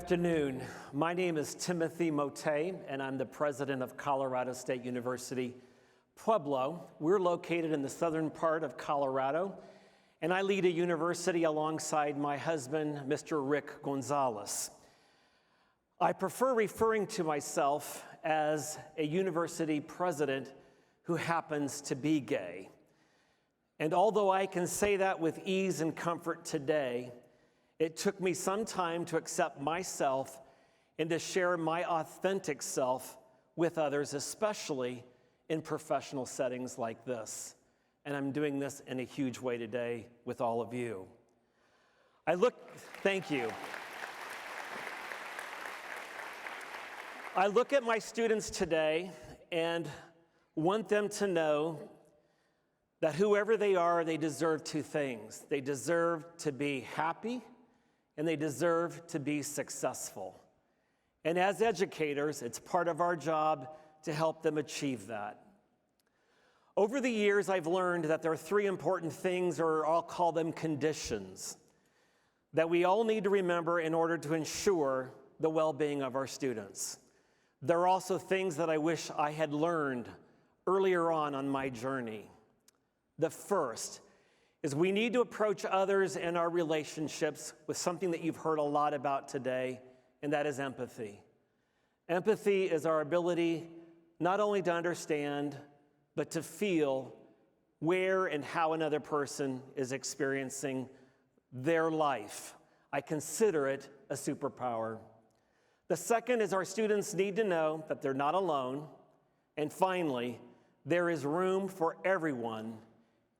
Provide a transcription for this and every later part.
afternoon. My name is Timothy Mottet, and I'm the president of Colorado State University, Pueblo. We're located in the southern part of Colorado, and I lead a university alongside my husband, Mr. Rick Gonzalez. I prefer referring to myself as a university president who happens to be gay. And although I can say that with ease and comfort today, it took me some time to accept myself and to share my authentic self with others, especially in professional settings like this. And I'm doing this in a huge way today with all of you. Thank you. I look at my students today and want them to know that whoever they are, they deserve two things. They deserve to be happy, and they deserve to be successful. And as educators, it's part of our job to help them achieve that. Over the years, I've learned that there are three important things, or I'll call them conditions, that we all need to remember in order to ensure the well-being of our students. There are also things that I wish I had learned earlier on my journey. The first is we need to approach others in our relationships with something that you've heard a lot about today, and that is empathy. Empathy is our ability not only to understand, but to feel where and how another person is experiencing their life. I consider it a superpower. The second is our students need to know that they're not alone. And finally, there is room for everyone.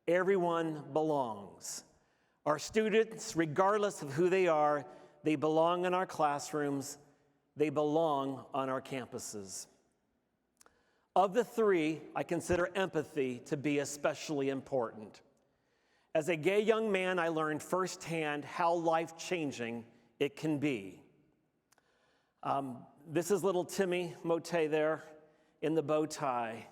Everyone belongs. Our students, regardless of who they are, they belong in our classrooms, they belong on our campuses. Of the three, I consider empathy to be especially important. As a gay young man, I learned firsthand how life-changing it can be. This is little Timmy Mottet there in the bow tie.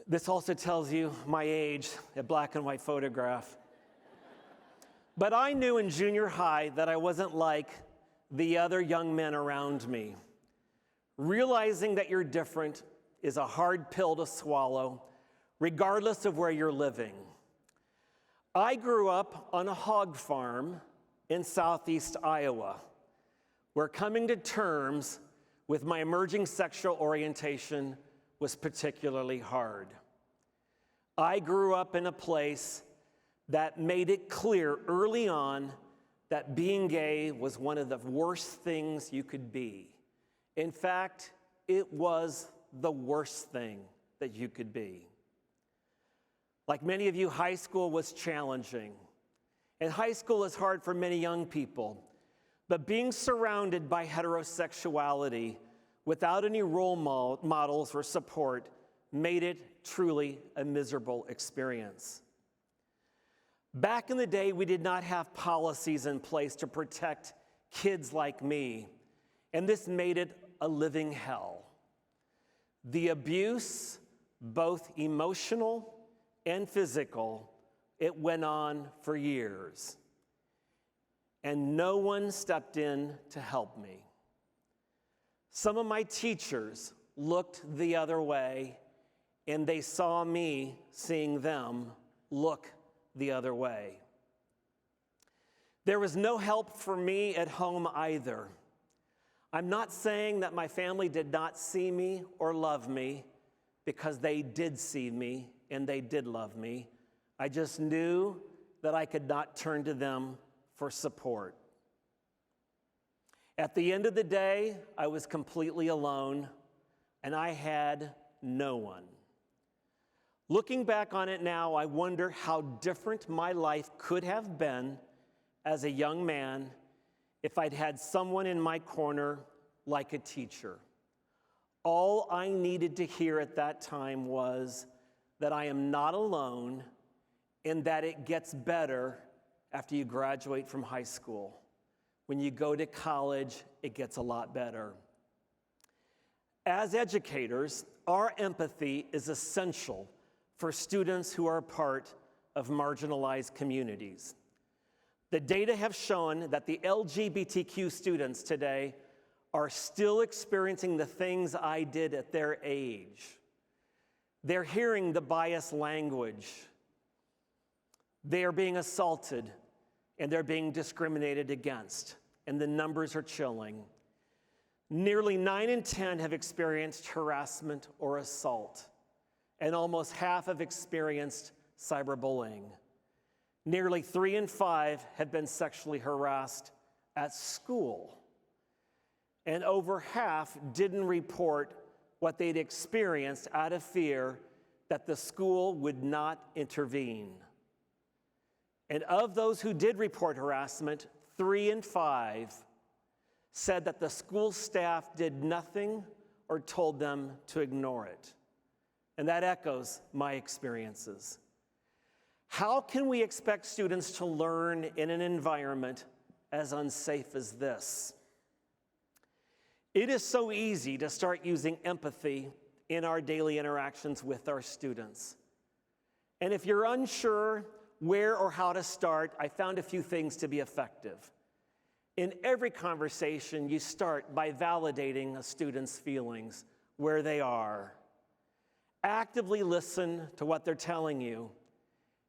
This also tells you my age, a black and white photograph. But I knew in junior high that I wasn't like the other young men around me. Realizing that you're different is a hard pill to swallow, regardless of where you're living. I grew up on a hog farm in southeast Iowa, where coming to terms with my emerging sexual orientation was particularly hard. I grew up in a place that made it clear early on that being gay was one of the worst things you could be. In fact, it was the worst thing that you could be. Like many of you, high school was challenging. And high school is hard for many young people. But being surrounded by heterosexuality without any role models or support made it truly a miserable experience. Back in the day, we did not have policies in place to protect kids like me, and this made it a living hell. The abuse, both emotional and physical, it went on for years, and no one stepped in to help me. Some of my teachers looked the other way, and they saw me seeing them look the other way. There was no help for me at home either. I'm not saying that my family did not see me or love me, because they did see me and they did love me. I just knew that I could not turn to them for support. At the end of the day, I was completely alone, and I had no one. Looking back on it now, I wonder how different my life could have been as a young man if I'd had someone in my corner like a teacher. All I needed to hear at that time was that I am not alone and that it gets better after you graduate from high school. When you go to college, it gets a lot better. As educators, our empathy is essential for students who are part of marginalized communities. The data have shown that the LGBTQ students today are still experiencing the things I did at their age. They're hearing the biased language. They are being assaulted, and they're being discriminated against, and the numbers are chilling. Nearly 9 in 10 have experienced harassment or assault, and almost half have experienced cyberbullying. Nearly 3 in 5 have been sexually harassed at school, and over half didn't report what they'd experienced out of fear that the school would not intervene. And of those who did report harassment, 3 in 5 said that the school staff did nothing or told them to ignore it. And that echoes my experiences. How can we expect students to learn in an environment as unsafe as this? It is so easy to start using empathy in our daily interactions with our students. And if you're unsure where or how to start, I found a few things to be effective. In every conversation, you start by validating a student's feelings, where they are. Actively listen to what they're telling you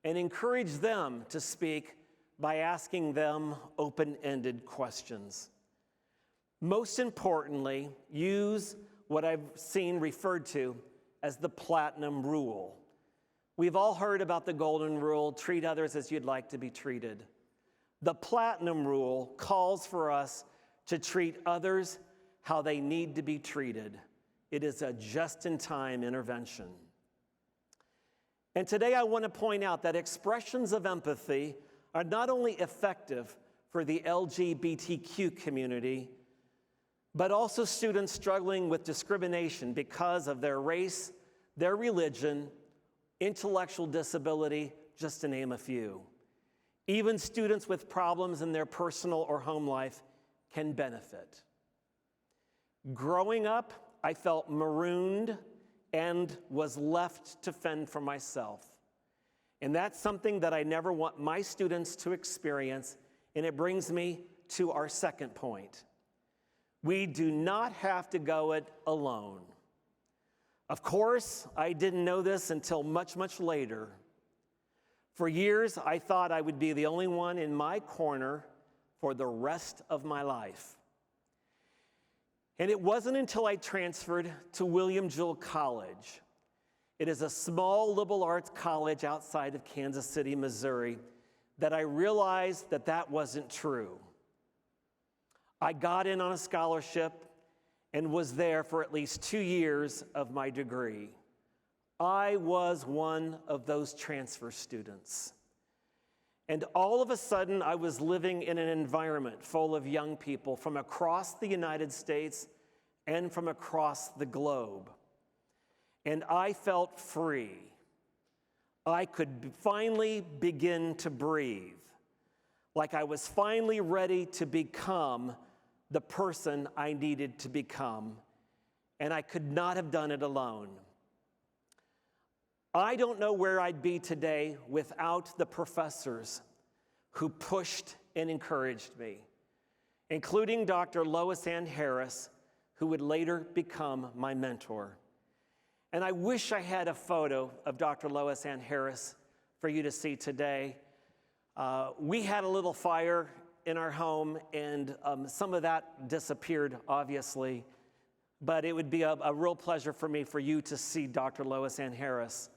and encourage them to speak by asking them open-ended questions. Most importantly, use what I've seen referred to as the platinum rule. We've all heard about the golden rule, treat others as you'd like to be treated. The platinum rule calls for us to treat others how they need to be treated. It is a just-in-time intervention. And today I want to point out that expressions of empathy are not only effective for the LGBTQ community, but also students struggling with discrimination because of their race, their religion, intellectual disability, just to name a few. Even students with problems in their personal or home life can benefit. Growing up, I felt marooned and was left to fend for myself. And that's something that I never want my students to experience, and it brings me to our second point. We do not have to go it alone. Of course, I didn't know this until much, much later. For years, I thought I would be the only one in my corner for the rest of my life. And it wasn't until I transferred to William Jewell College. It is a small liberal arts college outside of Kansas City, Missouri, that I realized that that wasn't true. I got in on a scholarship and was there for at least 2 years of my degree. I was one of those transfer students. And all of a sudden, I was living in an environment full of young people from across the United States and from across the globe. And I felt free. I could finally begin to breathe, like I was finally ready to become the person I needed to become, and I could not have done it alone. I don't know where I'd be today without the professors who pushed and encouraged me, including Dr. Lois Ann Harris, who would later become my mentor. And I wish I had a photo of Dr. Lois Ann Harris for you to see today. We had a little fire in our home, and some of that disappeared, obviously, but it would be a real pleasure for me for you to see Dr. Lois Ann Harris.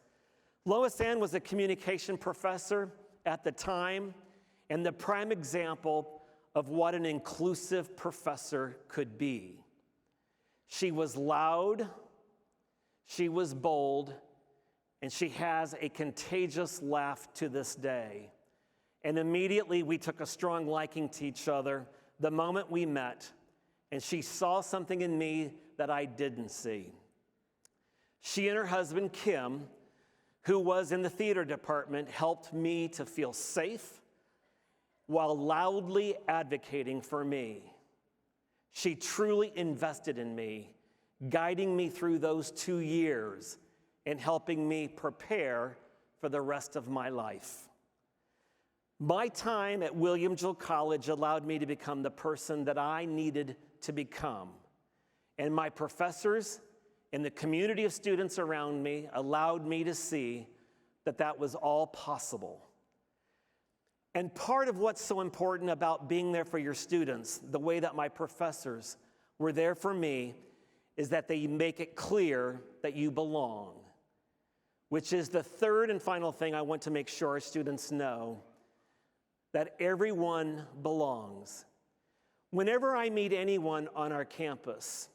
Lois Ann was a communication professor at the time, and the prime example of what an inclusive professor could be. She was loud, she was bold, and she has a contagious laugh to this day. And immediately we took a strong liking to each other the moment we met, and she saw something in me that I didn't see. She and her husband, Kim, who was in the theater department, helped me to feel safe while loudly advocating for me. She truly invested in me, guiding me through those 2 years and helping me prepare for the rest of my life. My time at William Gill College allowed me to become the person that I needed to become. And my professors and the community of students around me allowed me to see that that was all possible. And part of what's so important about being there for your students, the way that my professors were there for me, is that they make it clear that you belong, which is the third and final thing I want to make sure our students know, that everyone belongs. Whenever I meet anyone on our campus,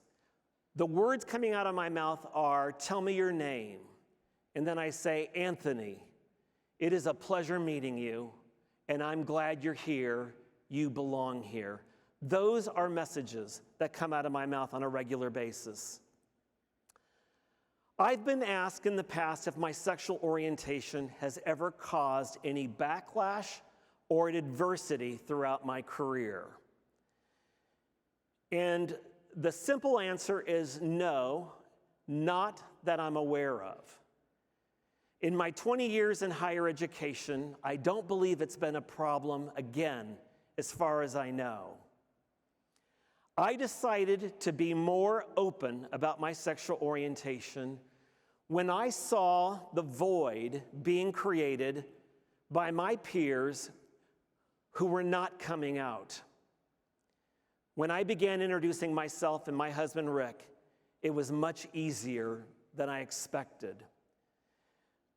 the words coming out of my mouth are, "Tell me your name." And then I say, "Anthony, it is a pleasure meeting you, and I'm glad you're here. You belong here." Those are messages that come out of my mouth on a regular basis. I've been asked in the past if my sexual orientation has ever caused any backlash or adversity throughout my career. And the simple answer is no, not that I'm aware of. In my 20 years in higher education, I don't believe it's been a problem again, as far as I know. I decided to be more open about my sexual orientation when I saw the void being created by my peers who were not coming out. When I began introducing myself and my husband, Rick, it was much easier than I expected.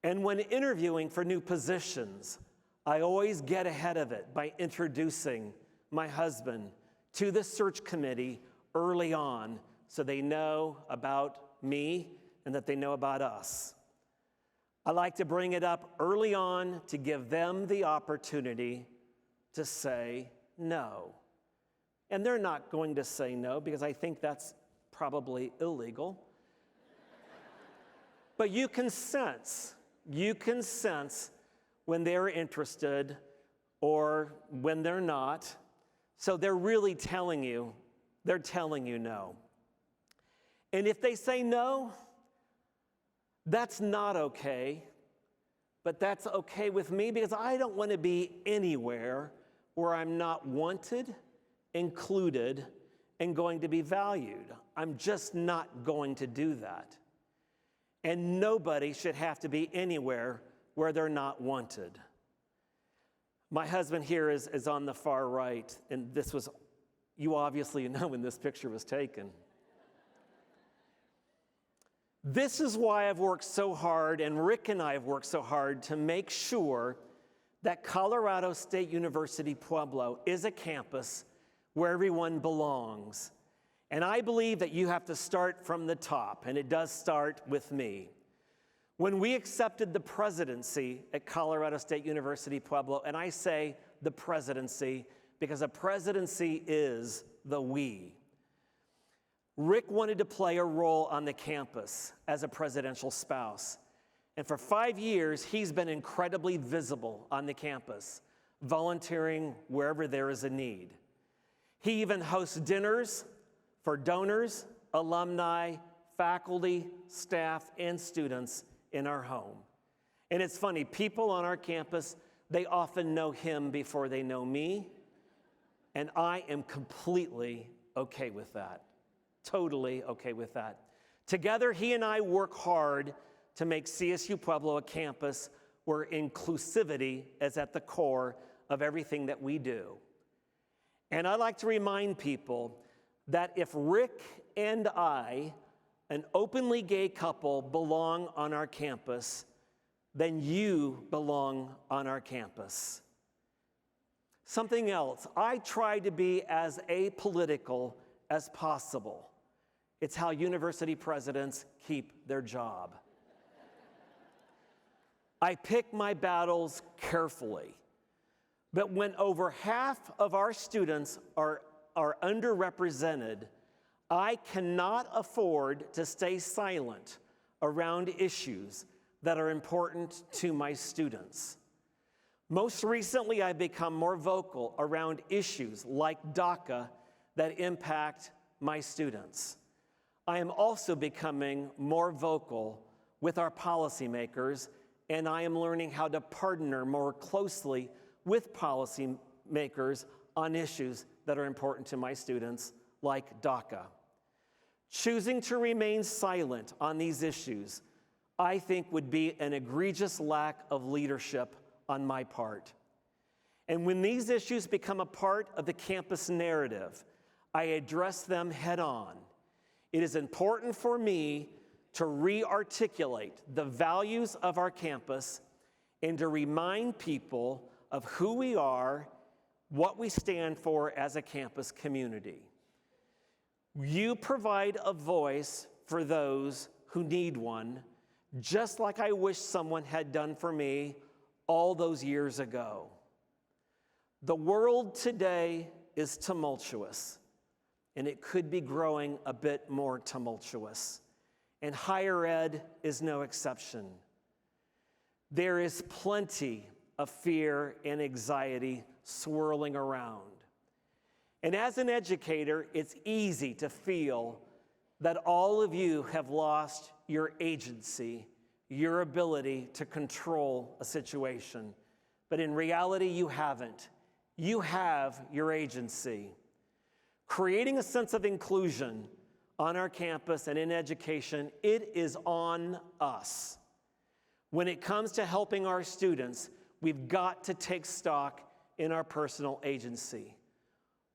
And when interviewing for new positions, I always get ahead of it by introducing my husband to the search committee early on so they know about me and that they know about us. I like to bring it up early on to give them the opportunity to say no. And they're not going to say no because I think that's probably illegal. But you can sense when they're interested or when they're not. So they're really telling you no. And if they say no, that's not okay, but that's okay with me because I don't want to be anywhere where I'm not wanted, included, and going to be valued. I'm just not going to do that. And nobody should have to be anywhere where they're not wanted. My husband here is on the far right, and this was, you obviously know when this picture was taken. This is why I've worked so hard, and Rick and I have worked so hard to make sure that Colorado State University Pueblo is a campus where everyone belongs. And I believe that you have to start from the top, and it does start with me. When we accepted the presidency at Colorado State University Pueblo, and I say the presidency because a presidency is the we. Rick wanted to play a role on the campus as a presidential spouse. And for 5 years, he's been incredibly visible on the campus, volunteering wherever there is a need. He even hosts dinners for donors, alumni, faculty, staff, and students in our home. And it's funny, people on our campus, they often know him before they know me, and I am completely okay with that. Totally okay with that. Together, he and I work hard to make CSU Pueblo a campus where inclusivity is at the core of everything that we do. And I like to remind people that if Rick and I, an openly gay couple, belong on our campus, then you belong on our campus. Something else, I try to be as apolitical as possible. It's how university presidents keep their job. I pick my battles carefully. But when over half of our students are underrepresented, I cannot afford to stay silent around issues that are important to my students. Most recently, I've become more vocal around issues like DACA that impact my students. I am also becoming more vocal with our policymakers, and I am learning how to partner more closely with policymakers on issues that are important to my students, like DACA. Choosing to remain silent on these issues, I think, would be an egregious lack of leadership on my part. And when these issues become a part of the campus narrative, I address them head on. It is important for me to re-articulate the values of our campus and to remind people of who we are, what we stand for as a campus community. You provide a voice for those who need one, just like I wish someone had done for me all those years ago. The world today is tumultuous, and it could be growing a bit more tumultuous, and higher ed is no exception. There is plenty of fear and anxiety swirling around. And as an educator, it's easy to feel that all of you have lost your agency, your ability to control a situation. But in reality, you haven't. You have your agency. Creating a sense of inclusion on our campus and in education, it is on us. When it comes to helping our students, we've got to take stock in our personal agency.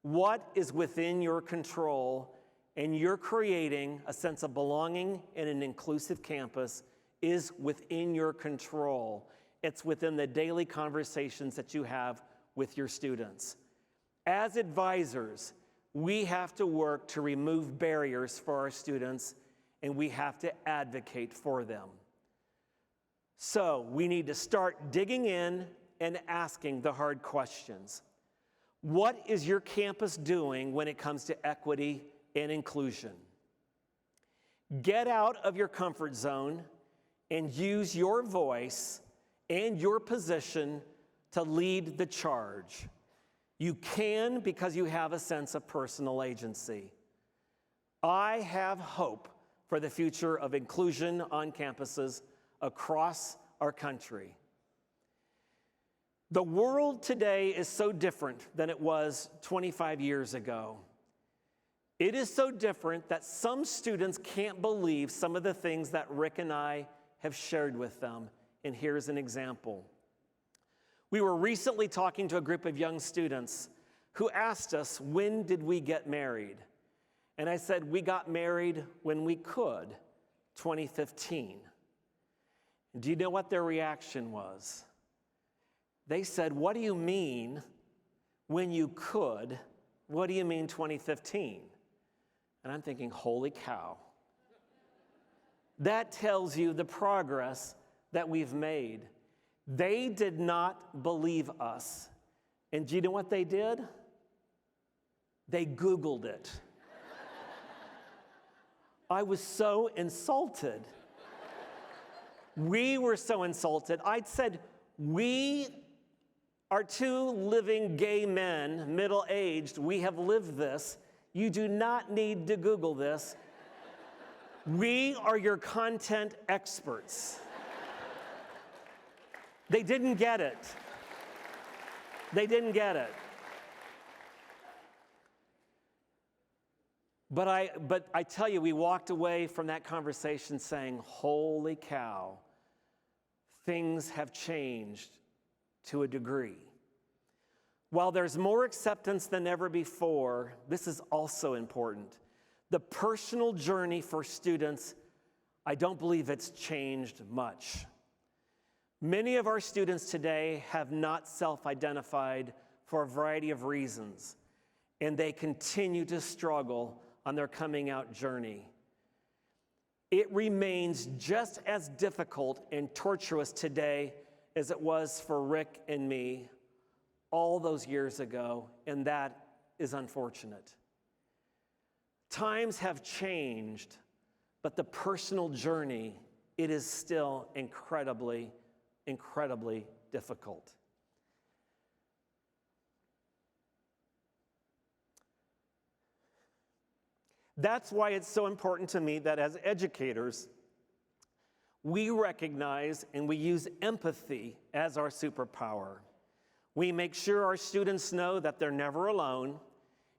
What is within your control, and you're creating a sense of belonging in an inclusive campus is within your control. It's within the daily conversations that you have with your students. As advisors, we have to work to remove barriers for our students, and we have to advocate for them. So we need to start digging in and asking the hard questions. What is your campus doing when it comes to equity and inclusion? Get out of your comfort zone and use your voice and your position to lead the charge. You can because you have a sense of personal agency. I have hope for the future of inclusion on campuses across our country. The world today is so different than it was 25 years ago. It is so different that some students can't believe some of the things that Rick and I have shared with them. And here's an example. We were recently talking to a group of young students who asked us, when did we get married? And I said, we got married when we could, 2015. Do you know what their reaction was? They said, what do you mean when you could? What do you mean 2015? And I'm thinking, holy cow. That tells you the progress that we've made. They did not believe us. And do you know what they did? They Googled it. I was so insulted. We were so insulted. I'd said, we are two living gay men, middle-aged. We have lived this. You do not need to Google this. We are your content experts. They didn't get it. They didn't get it. But I tell you, we walked away from that conversation saying, holy cow, things have changed to a degree. While there's more acceptance than ever before, this is also important. The personal journey for students, I don't believe it's changed much. Many of our students today have not self-identified for a variety of reasons, and they continue to struggle on their coming out journey. It remains just as difficult and tortuous today as it was for Rick and me all those years ago, and that is unfortunate. Times have changed, but the personal journey, it is still incredibly, incredibly difficult. That's why it's so important to me that as educators, we recognize and we use empathy as our superpower. We make sure our students know that they're never alone,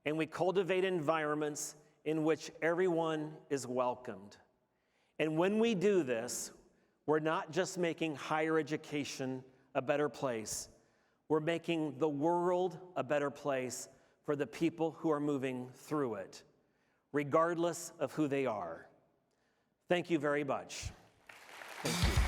and we cultivate environments in which everyone is welcomed. And when we do this, we're not just making higher education a better place, we're making the world a better place for the people who are moving through it, regardless of who they are. Thank you very much. Thank you.